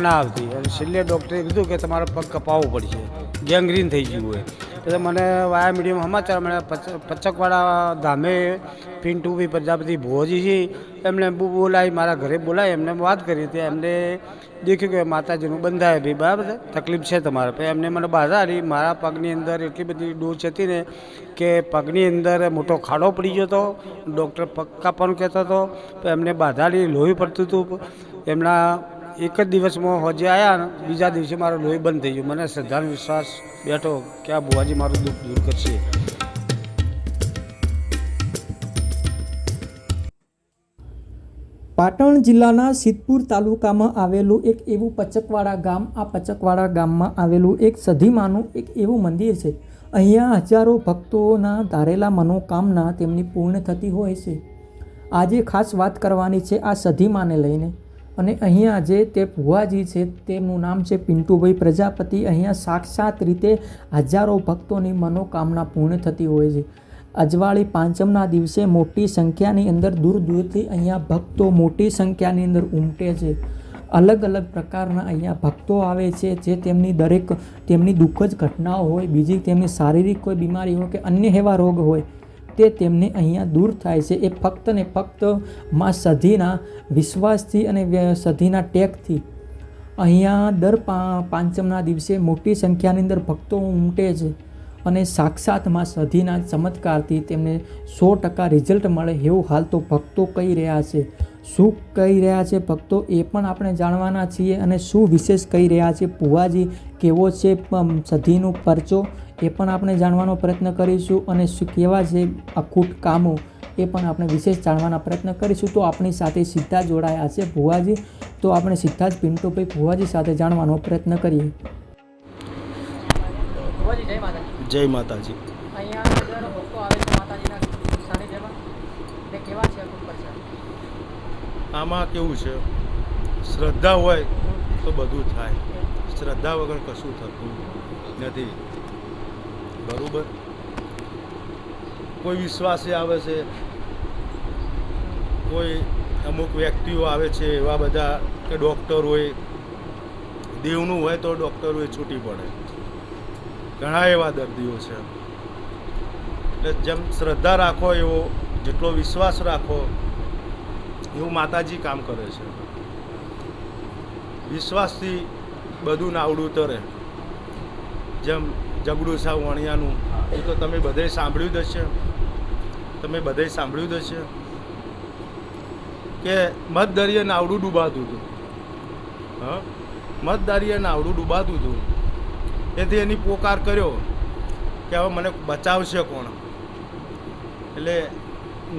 ના આવતી અને છેલ્લે ડૉક્ટરે કીધું કે તમારો પગ કપાવવો પડશે, ગેંગ્રીન થઈ ગયું હોય. એટલે મને વાયા મીડિયમ સમાચાર મને પચકવાડા ધામે પિન્ટુભાઈ પ્રજાપતિ ભુવાજી છે એમણે બોલાવી, મારા ઘરે બોલાવી, એમને વાત કરી હતી. એમને દેખ્યું કે માતાજીનું બંધાય ભાઈ, બરાબર તકલીફ છે તમારે. પછી એમને મને બાધા આપી. મારા પગની અંદર એટલી બધી ડોઝ હતી ને કે પગની અંદર મોટો ખાડો પડી ગયો હતો. ડૉક્ટર પગ કાપવાનું કહેતો હતો. એમને બાધાની લોહી પડતું હતું. એમના એક જ દિવસમાં હોજે આવ્યા ને બીજા દિવસે મારો લોહી બંધ થઈ ગયું. મને શ્રદ્ધાનો વિશ્વાસ બેઠો કે આ ભુવાજી મારું દુઃખ દૂર કરશે. પાટણ જિલ્લાના સિદ્ધપુર તાલુકામાં આવેલું એક એવું પચકવાડા ગામ. આ પચકવાડા ગામમાં આવેલું એક સધીમાનું એક એવું મંદિર છે. અહીંયા હજારો ભક્તોના ધારેલા મનોકામના તેમની પૂર્ણ થતી હોય છે. આજે ખાસ વાત કરવાની છે આ સધીમાને લઈને. અને અહીંયા જે તે ભુવાજી છે તેમનું નામ છે પિન્ટુભાઈ પ્રજાપતિ. અહીંયા સાક્ષાત રીતે હજારો ભક્તોની મનોકામના પૂર્ણ થતી હોય છે. અજવાળી પાંચમના દિવસે મોટી સંખ્યાની અંદર દૂર દૂરથી અહીંયા ભક્તો મોટી સંખ્યાની અંદર ઉમટે છે. અલગ અલગ પ્રકારના અહીંયા ભક્તો આવે છે જે તેમની દુઃખદ ઘટનાઓ હોય, બીજી તેમની શારીરિક કોઈ બીમારી હોય કે અન્ય એવા રોગ હોય તે તેમને અહીંયા દૂર થાય છે. એ ફક્ત ને ફક્ત માં સધીના વિશ્વાસથી અને સધીના ટેકથી અહીંયા દર પાંચમના દિવસે મોટી સંખ્યાની અંદર ભક્તો ઉમટે છે. અને સાક્ષાતમાં સધીના ચમત્કારથી તેમને 100% રિઝલ્ટ મળે એવું હાલ તો ભક્તો કહી રહ્યા છે. શું કહી રહ્યા છે ભક્તો એ પણ આપણે જાણવાના છીએ. અને શું વિશેષ કહી રહ્યા છે ભુવાજી, કેવો છે સધીનું પરચો એ પણ આપણે જાણવાનો પ્રયત્ન કરીશું. અને શું કેવા છે અખૂટ કામો એ પણ આપણે વિશેષ જાણવાના પ્રયત્ન કરીશું. તો આપણી સાથે સીધા જોડાયા છે ભુવાજી. તો આપણે સીધા જ પિન્ટુભાઈ ભુવાજી સાથે જાણવાનો પ્રયત્ન કરીએ. જય માતાજી. અહીંયા હજારો ભક્તો આવે છે માતાજીના સાનિધ્યમાં. તે કેવા છે આમાં કેવું છે, શ્રદ્ધા હોય તો બધું થાય, શ્રદ્ધા વગર કશું થતું નથી. બરાબર. કોઈ વિશ્વાસી આવે છે, કોઈ અમુક વ્યક્તિઓ આવે છે એવા બધા કે ડૉક્ટર હોય, દેવનું હોય તો ડૉક્ટર હોય છૂટી પડે. ઘણા એવા દર્દીઓ છે. એટલે જેમ શ્રદ્ધા રાખો એવો, જેટલો વિશ્વાસ રાખો એવું માતાજી કામ કરે છે. વિશ્વાસથી બધું નાવડું તરે. જેમ જગડું સા વણિયાનું એ તો તમે બધે સાંભળ્યું જ હશે. કે મધદરિયે નાવડું ડૂબાતું હતું. મધદરિયે નાવડું ડૂબાતું હતું. એથી એની પોકાર કર્યો કે હવે મને બચાવશે કોણ. એટલે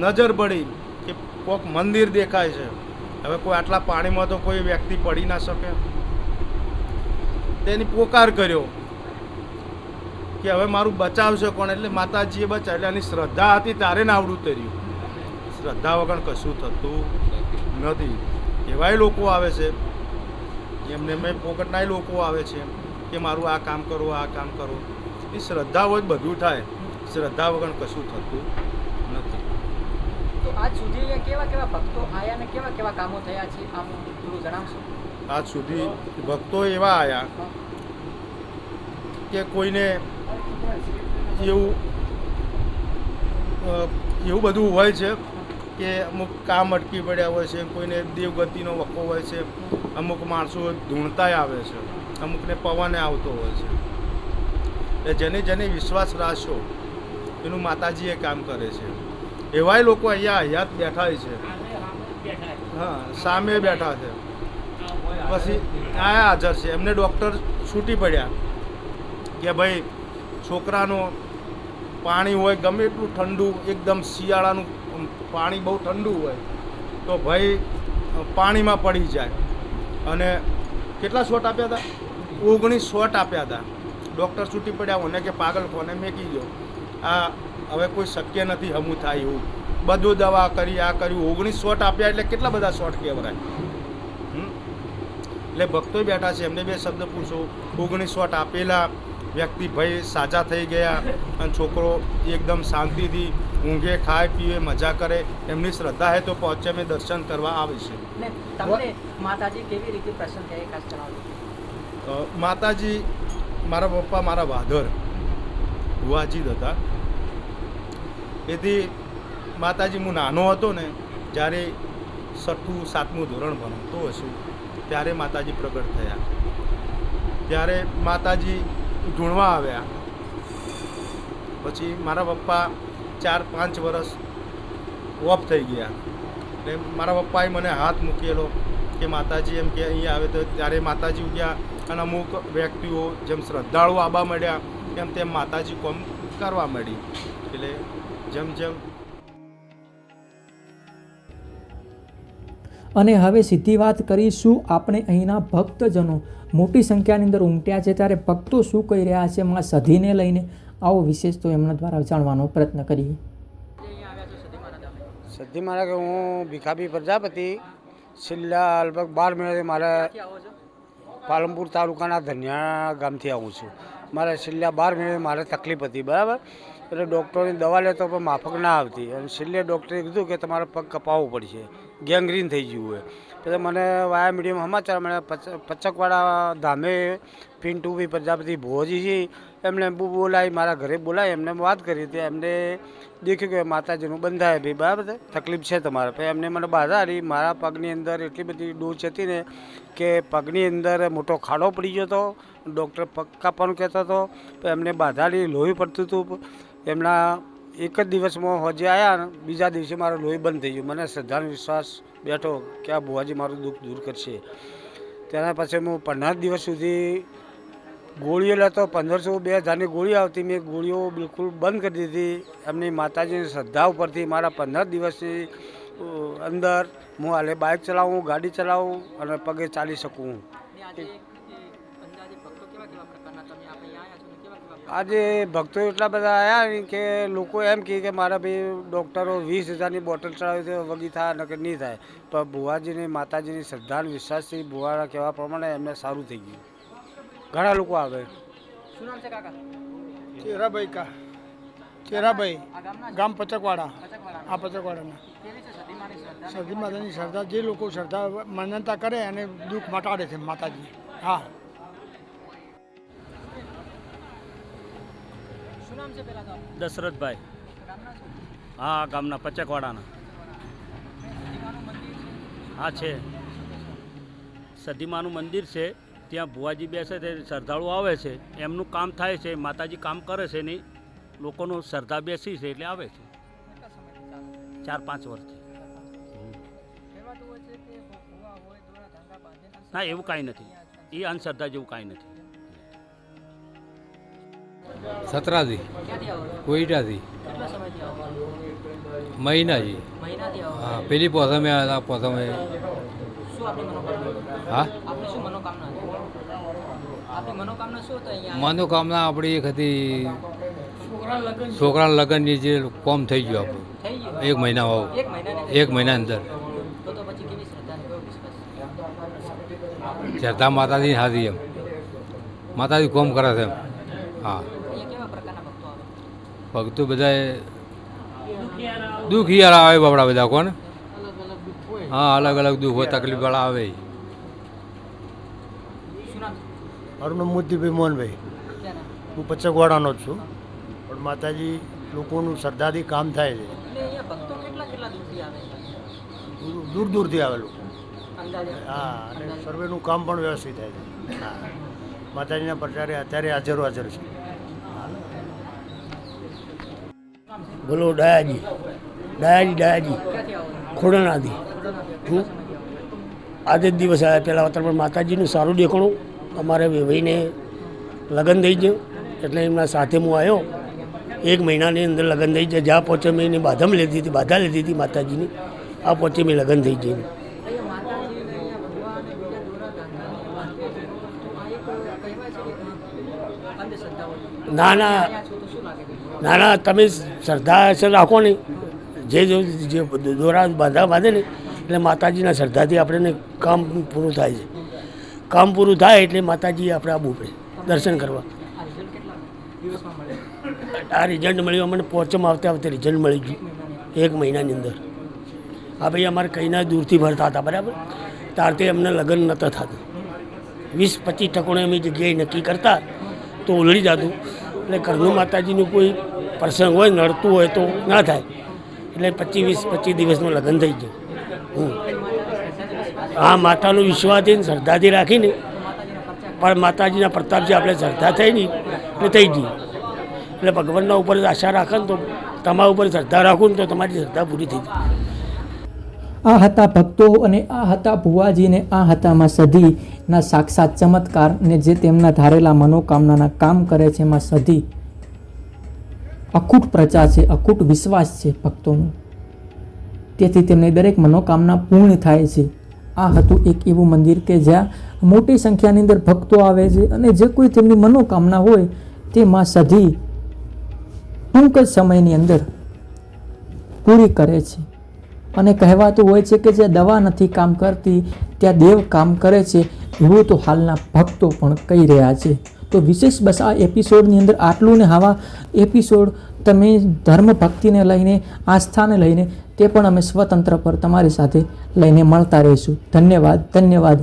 નજર પડી કે કોઈક મંદિર દેખાય છે. હવે કોઈ આટલા પાણીમાં તો કોઈ વ્યક્તિ પડી ના શકે. તેની પોકાર કર્યો કે હવે મારું બચાવશે કોણ. એટલે માતાજીએ બચાવ્યું. એટલે એની શ્રદ્ધા હતી ત્યારે નાવડું તર્યું. શ્રદ્ધા વગર કશું થતું નથી. એવાય લોકો આવે છે, એમને મેં પોકટનાય લોકો આવે છે કે મારું આ કામ કરો, આ કામ કરો. એ શ્રદ્ધા હોય બધું થાય. શ્રદ્ધા વગર કશું થતું નથી. તો આજ સુધી કેવા કેવા ભક્તો આવ્યા ને કેવા કેવા કામો થયા છે આમ થોડું જણાવશો? આજ સુધી ભક્તો એવા આવ્યા કે કોઈને એવું બધું હોય છે કે અમુક કામ અટકી પડ્યા હોય છે, કોઈને દેવગતિનો વખો હોય છે, અમુક માણસો ધૂણતાય આવે છે, અમુકને પવને આવતો હોય છે. એટલે જેને વિશ્વાસ રાખશો એનું માતાજી એ કામ કરે છે. એવાય લોકો અહીંયા હયાત બેઠા છે. હા, સામે બેઠા છે. પછી આ હાજર છે. એમને ડૉક્ટર છૂટી પડ્યા કે ભાઈ છોકરાનો પાણી હોય ગમે એટલું ઠંડુ, એકદમ શિયાળાનું પાણી બહુ ઠંડુ હોય તો ભાઈ પાણીમાં પડી જાય. અને કેટલા શોટ આપ્યા હતા? 19 શોટ આપ્યા હતા. ડૉક્ટર છૂટી પડ્યા. મને કે પાગલ કોને મેકી ગયો. આ હવે કોઈ શક્ય નથી હમું થાય એવું. બધું દવા કરી, આ કર્યું, 19 શોટ આપ્યા એટલે કેટલા બધા શોટ કહેવાય. એટલે ભક્તો બેઠા છે, એમને બે શબ્દ પૂછો. 19 શોટ આપેલા વ્યક્તિ ભાઈ સાજા થઈ ગયા અને છોકરો એકદમ શાંતિથી ઊંઘે, ખાય, પીવે, મજા કરે. એમની શ્રદ્ધા હે તો પહોંચે અમે દર્શન કરવા આવે છે. ને તમને માતાજી કેવી રીતે પ્રસન્ન થયા એ ખાસ જણાવજો. માતાજી, મારા પપ્પા મારા વાધર ભુવાજી જ હતા. એથી માતાજી, હું નાનો હતો ને, જ્યારે 6ઠું 7મું ધોરણ ભણતો હશું ત્યારે માતાજી પ્રગટ થયા. ત્યારે માતાજી ઢૂંઢવા આવ્યા. પછી મારા પપ્પા 4-5 વર્ષ ઓફ થઈ ગયા. એટલે મારા પપ્પાએ મને હાથ મૂકેલો કે માતાજી એમ કે અહીંયા આવે તો ત્યારે માતાજી ગયા. અને અમુક વ્યક્તિઓ જેમ શ્રદ્ધાળુ આવવા મળ્યા એમ તેમ માતાજી કોમ કરવા મળી. એટલે જેમ જેમ અને હવે સીધી વાત કરીશું આપણે અહીંના ભક્તજનો મોટી સંખ્યાની અંદર ઉમટ્યા છે ત્યારે ભક્તો શું કહી રહ્યા છે માં સધીને લઈને આવો વિશેષ તો એમના દ્વારા જાણવાનો પ્રયત્ન કરીએ. સધી મારા કે હું ભીખાભી પ્રજાપતિ છેલ્લા લગભગ 12 મહિનાથી મારે પાલનપુર તાલુકાના ધનિયા ગામથી આવું છું. મારે છેલ્લા 12 મહિનાથી મારે તકલીફ હતી, બરાબર. એટલે ડૉક્ટરની દવા લેતો પણ માફક ના આવતી. અને છેલ્લે ડૉક્ટરે કીધું કે તમારે પગ કપાવવો પડશે, ગેંગ્રીન થઈ ગયું હોય. એટલે મને વાયા મીડિયમ સમાચાર મને પચકવાડા ધામે પિન્ટુભાઈ પ્રજાપતિ ભુવાજી છે, એમણે બોલાવી, મારા ઘરે બોલાવી, એમને વાત કરી હતી. એમને દેખ્યું કે માતાજીનું બંધાય ભાઈ, બરાબર તકલીફ છે તમારે. પછી એમને મને બાધા આવી. મારા પગની અંદર એટલી બધી ડોઝ હતી ને કે પગની અંદર મોટો ખાડો પડી ગયો હતો. ડૉક્ટર પગ કાપવાનું કહેતો હતો. એમને બાધાડી લોહી પડતું હતું. એમના એક જ દિવસમાં હોજે આવ્યા ને બીજા દિવસે મારું લોહી બંધ થઈ ગયું. મને શ્રદ્ધાનો વિશ્વાસ બેઠો કે આ ભુવાજી મારું દુઃખ દૂર કરશે. તેના પછી હું 15 દિવસ સુધી ગોળીઓ લેતો. 1500-2000ની ગોળીઓ આવતી. મેં ગોળીઓ બિલકુલ બંધ કરી દીધી. એમની માતાજીની શ્રદ્ધા ઉપરથી મારા 15 દિવસની અંદર હું હાલે બાઇક ચલાવું, ગાડી ચલાવું અને પગે ચાલી શકું. આજે ભક્તો એટલા બધા આવ્યા કે લોકો એમ કહે કે મારા ભાઈ ડૉક્ટરો 20,000ની બોટલ ચડાવી તો વગી થાય નકર નહીં થાય. પણ ભુવાજીની માતાજીની શ્રદ્ધાનો વિશ્વાસથી ભુવાના કહેવા પ્રમાણે એમને સારું થઈ ગયું. ઘણા લોકો આવે. શું નામ છે કાકા? ચેરાભાઈ ગામ પચકવાડા. આ પચકવાડાના સધી માતાની શ્રદ્ધા, જે લોકો શ્રદ્ધા માન્યતા કરે અને દુઃખ મટાડે છે માતાજી. હા. શું નામ છે પેલા તો? દશરથભાઈ. ગામના છો? હા, ગામના પચકવાડાના. હા છે, સધીમાનું મંદિર છે. ત્યાં ભુવાજી બેસે છે, શ્રદ્ધાળુ આવે છે, એમનું કામ થાય છે. માતાજી કામ કરે છે ને લોકોનું શ્રદ્ધા બેસી છે એટલે આવે છે. કેટલા સમયથી ચાલુ? 4-5 વર્ષથી. કહેવાતું હોય છે કે ભૂવા હોય દોરા ધાંગા બાંધે. ના, એવું કાંઈ નથી. એ અંધશ્રદ્ધા જેવું કાંઈ નથી. સતરાથી ક્યાંથી આવો છો? કોઈટાથી કેટલા સમયથી આવો છો? મહિનાથી. મહિનાથી આવો છો? હા, પેલી પોસમે આવ્યા હતા. પોસમે શું આપની મનોકામના? હા, આપની શું મનોકામના હતી? આપની મનોકામના શું હતી અહીંયા? મનોકામના આપણી એક હતી છોકરાના લગ્નની, જે કોમ થઈ ગયું આપણું થઈ ગયું? 1 મહિના હોવ. એક મહિનાની? 1 મહિના અંદર તો પછી કેવી શ્રદ્ધા ને કેવો વિશ્વાસ? શ્રદ્ધા માતાજી હાથી એમ. માતાજી કોમ કરે છે એમ. હા, અહીંયા કેવા પ્રકારના ભક્તો આવે? ભક્તો બધા દુઃખિયાર આવે બાપડા બધા કોણ. હા, અલગ અલગ દુઃખ હોય, તકલીફવાળા આવે. શું નામ? મારું નામ મોતીભાઈ મોહનભાઈ. ક્યાંના? હું પચકવાડાનો જ છું. પણ માતાજી લોકોનું શ્રદ્ધાથી કામ થાય છે. એટલે અહીંયા ભક્તો કેટલા દૂરથી આવે છે? દૂર દૂરથી આવે લોકો. અંદાજે? હા, અને સર્વેનું કામ પણ વ્યવસ્થિત થાય છે. હા, માતાજીના પ્રચારે અત્યારે હાજર છે. બોલો ડાયાજી. ક્યાંથી આવો છો? ખોડણાથી. કેટલા સમયથી આવો? આજે જ દિવસ આવ્યા. પહેલાં વતનમાં માતાજીનું સારું દેખાણું. અમારે ભાઈને લગ્ન થઈ ગયું એટલે એમના સાથે હું આવ્યો. 1 મહિનાની અંદર લગ્ન થઈ જાય. જ્યાં પહોંચે મેં એની બાધા લીધી હતી માતાજીની. આ પહોંચે મેં લગ્ન થઈ ગયું. અહીંયા માતાજીને અહીંયા ભગવાન અને બીજા દોરા ધાંગાને બાંધે છે. તો આ એક કહેવાય છે કે અંધશ્રદ્ધા હોય. ના ના અહીંયા છો તો શું લાગે છે? ના, તમે શ્રદ્ધા રાખો ને, જે દોરા બાંધે ને એટલે માતાજીના શ્રદ્ધાથી આપણે કામ પૂરું થાય છે. કામ પૂરું થાય એટલે માતાજી આપણે આવવું પડે દર્શન કરવા. આ રિઝલ્ટ કેટલા આ રિઝલ્ટ મળ્યું અમને પહોંચમાં આવતે રિઝલ્ટ મળી ગયું 1 મહિનાની અંદર. આ ભાઈ અમારે કઈના દૂરથી ભરતા હતા બરાબર, ત્યારથી અમને લગ્ન નહોતા થતું. 20-25% અમે જગ્યાએ નક્કી કરતા તો ઉલડી જતું. એટલે ઘરનું માતાજીનું કોઈ પ્રસંગ હોય નડતું હોય તો ના થાય, એટલે 25 દિવસનું લગ્ન થઈ ગયું. આ માતાનો વિશ્વાસથી શ્રદ્ધાથી રાખીને પણ માતાજીના પ્રતાપથી આપણે શ્રદ્ધા થઈ ને એટલે થઈ ગઈ. એટલે ભગવાનના ઉપર આશા રાખે ને તો તમારા ઉપર શ્રદ્ધા રાખો ને તો તમારી શ્રદ્ધા પૂરી થઈ જાય. આ હતા ભક્તો અને આ હતા ભુવાજીને આ હતા માં સધીના સાક્ષાત ચમત્કાર ને જે તેમના ધારેલા મનોકામનાના કામ કરે છે. માં સધી અખૂટ પ્રચાર છે, અખૂટ વિશ્વાસ છે ભક્તોનો, તેથી તેમની દરેક મનોકામના પૂર્ણ થાય છે. આ હતું એક એવું મંદિર કે જ્યાં મોટી સંખ્યાની અંદર ભક્તો આવે છે અને જે કોઈ તેમની મનોકામના હોય તે માં સધી ટૂંક જ સમયની અંદર પૂરી કરે છે. અને કહેવાતું હોય છે કે જે દવા નથી કામ કરતી ત્યાં દેવ કામ કરે છે, એવું તો હાલના ભક્તો પણ કહી રહ્યા છે. તો વિશેષ બસ આ એપિસોડની અંદર આટલું ને આવા એપિસોડ તમે ધર્મ ભક્તિને લઈને, આસ્થાને લઈને તે પણ અમે સ્વતંત્ર પર તમારી સાથે લઈને મળતા રહીશું. ધન્યવાદ.